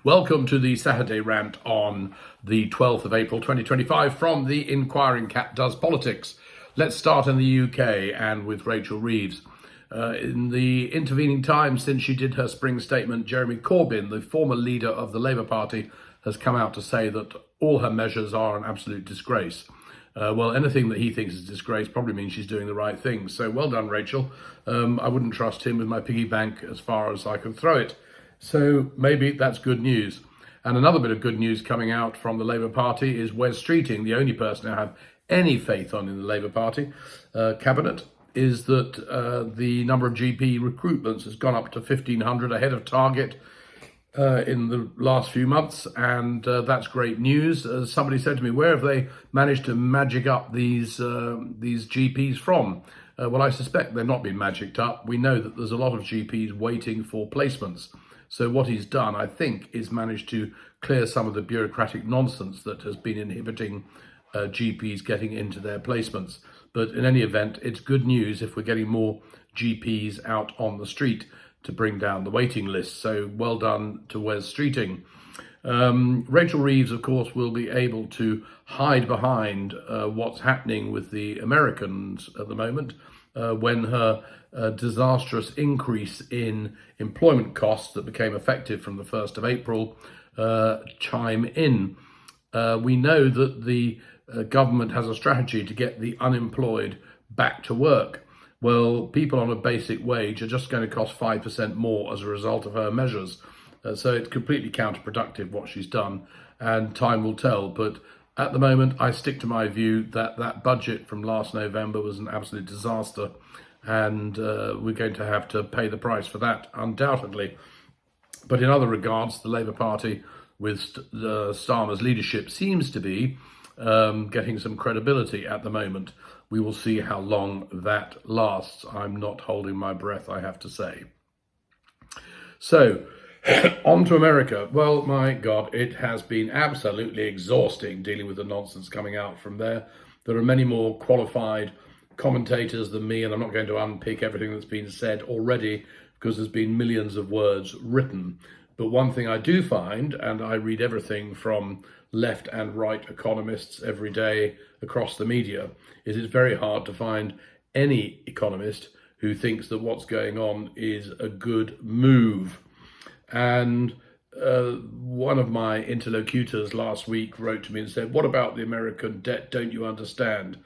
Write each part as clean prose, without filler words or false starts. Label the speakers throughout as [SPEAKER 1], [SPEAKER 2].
[SPEAKER 1] Welcome to the Saturday rant on the 12th of April 2025 from the Inquiring Cat Does Politics. Let's start in the UK and with Rachel Reeves. In the intervening time since she did her spring statement, Jeremy Corbyn, the former leader of the Labour Party, has come out to say that all her measures are an absolute disgrace. Well, anything that he thinks is a disgrace probably means she's doing the right thing. So well done, Rachel. I wouldn't trust him with my piggy bank as far as I can throw it. So maybe that's good news. And another bit of good news coming out from the Labour Party is Wes Streeting, the only person I have any faith on in the Labour Party cabinet, is that the number of GP recruitments has gone up to 1,500 ahead of target in the last few months, and that's great news. Somebody said to me, where have they managed to magic up these GPs from? Well, I suspect they're not being magicked up. We know that there's a lot of GPs waiting for placements. So what he's done, I think, is managed to clear some of the bureaucratic nonsense that has been inhibiting GPs getting into their placements. But in any event, it's good news if we're getting more GPs out on the street to bring down the waiting list. So well done to Wes Streeting. Rachel Reeves, of course, will be able to hide behind what's happening with the Americans at the moment when her disastrous increase in employment costs that became effective from the 1st of April chime in. We know that the government has a strategy to get the unemployed back to work. Well, people on a basic wage are just going to cost 5% more as a result of her measures. So it's completely counterproductive what she's done, and time will tell. But at the moment, I stick to my view that that budget from last November was an absolute disaster, and we're going to have to pay the price for that, undoubtedly. But in other regards, the Labour Party, with Starmer's leadership, seems to be getting some credibility at the moment. We will see how long that lasts. I'm not holding my breath, I have to say. So, on to America. Well, my God, it has been absolutely exhausting dealing with the nonsense coming out from there. There are many more qualified commentators than me, and I'm not going to unpick everything that's been said already because there's been millions of words written. But one thing I do find, and I read everything from left and right economists every day across the media, is it's very hard to find any economist who thinks that what's going on is a good move. And one of my interlocutors last week wrote to me and said, what about the American debt? Don't you understand?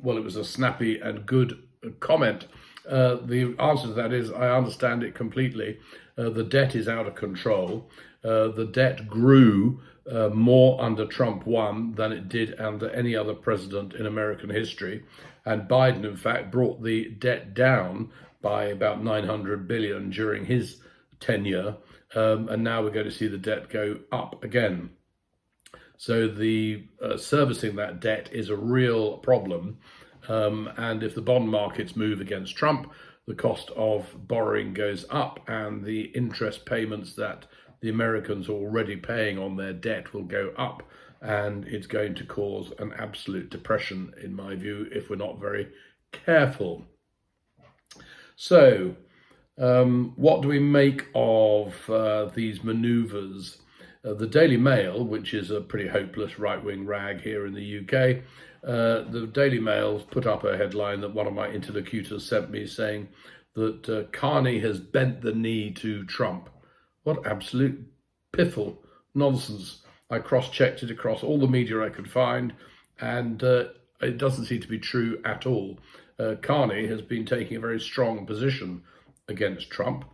[SPEAKER 1] Well, it was a snappy and good comment. The answer to that is I understand it completely. The debt is out of control. The debt grew more under Trump 1 than it did under any other president in American history. And Biden, in fact, brought the debt down by about $900 billion during his tenure. And now we're going to see the debt go up again. So the servicing that debt is a real problem. And if the bond markets move against Trump, the cost of borrowing goes up, and the interest payments that the Americans are already paying on their debt will go up, and it's going to cause an absolute depression, in my view, if we're not very careful. So, what do we make of these manoeuvres? The Daily Mail, which is a pretty hopeless right-wing rag here in the UK, the Daily Mail put up a headline that one of my interlocutors sent me saying that Carney has bent the knee to Trump. What absolute piffle nonsense. I cross-checked it across all the media I could find, and it doesn't seem to be true at all. Carney has been taking a very strong position against Trump,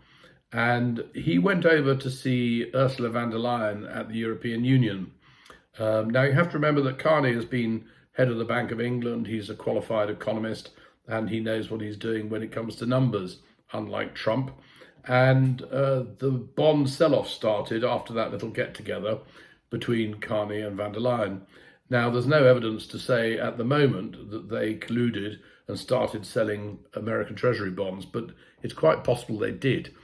[SPEAKER 1] and he went over to see Ursula von der Leyen at the European Union. Now, you have to remember that Carney has been head of the Bank of England. He's a qualified economist, and he knows what he's doing when it comes to numbers, unlike Trump. And the bond sell-off started after that little get-together between Carney and von der Leyen. Now, there's no evidence to say at the moment that they colluded and started selling American Treasury bonds, but it's quite possible they did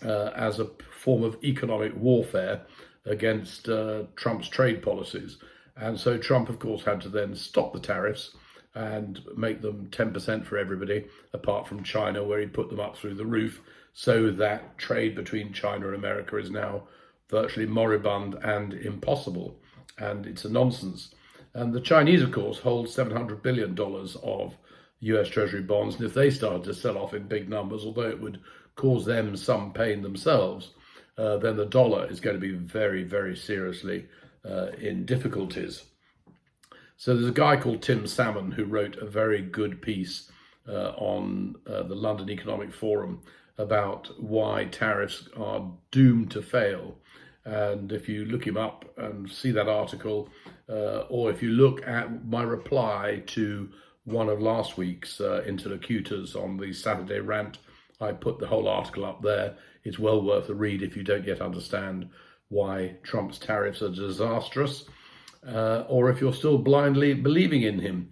[SPEAKER 1] as a form of economic warfare against Trump's trade policies. And so Trump, of course, had to then stop the tariffs and make them 10% for everybody, apart from China, where he put them up through the roof, so that trade between China and America is now virtually moribund and impossible, and it's a nonsense. And the Chinese, of course, hold $700 billion of US Treasury bonds, and if they started to sell off in big numbers, although it would cause them some pain themselves, then the dollar is going to be very, very seriously in difficulties. So there's a guy called Tim Salmon who wrote a very good piece on the London Economic Forum about why tariffs are doomed to fail. And if you look him up and see that article, or if you look at my reply to one of last week's interlocutors on the Saturday rant, I put the whole article up there. It's well worth a read if you don't yet understand why Trump's tariffs are disastrous, or if you're still blindly believing in him.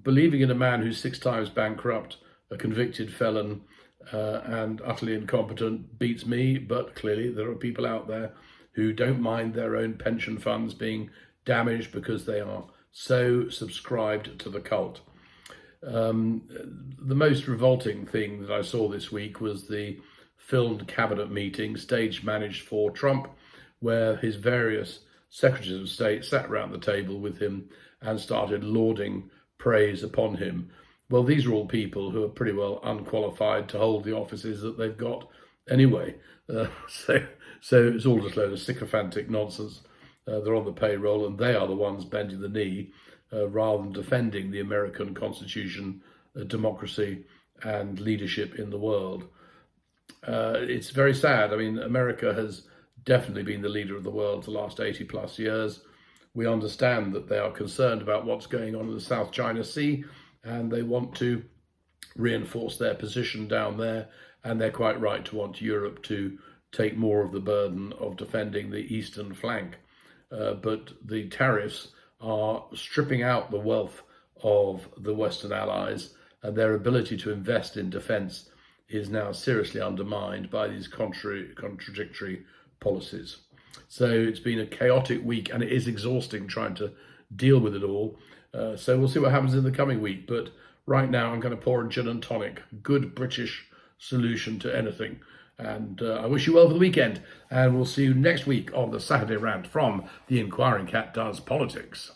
[SPEAKER 1] Believing in a man who's 6 times bankrupt, a convicted felon, and utterly incompetent beats me, but clearly there are people out there who don't mind their own pension funds being damaged because they are so subscribed to the cult. The most revolting thing that I saw this week was the filmed cabinet meeting, stage managed for Trump, where his various secretaries of state sat around the table with him and started lauding praise upon him. Well, these are all people who are pretty well unqualified to hold the offices that they've got anyway. So it's all just a load of sycophantic nonsense. They're on the payroll and they are the ones bending the knee rather than defending the American Constitution, democracy and leadership in the world. It's very sad. I mean, America has definitely been the leader of the world for the last 80 plus years. We understand that they are concerned about what's going on in the South China Sea, and they want to reinforce their position down there, and they're quite right to want Europe to take more of the burden of defending the eastern flank. But the tariffs are stripping out the wealth of the Western allies, and their ability to invest in defence is now seriously undermined by these contradictory policies. So it's been a chaotic week, and it is exhausting trying to deal with it all. So we'll see what happens in the coming week. But right now I'm going to pour a gin and tonic, good British solution to anything. And I wish you well for the weekend. And we'll see you next week on the Saturday Rant from The Inquiring Cat Does Politics.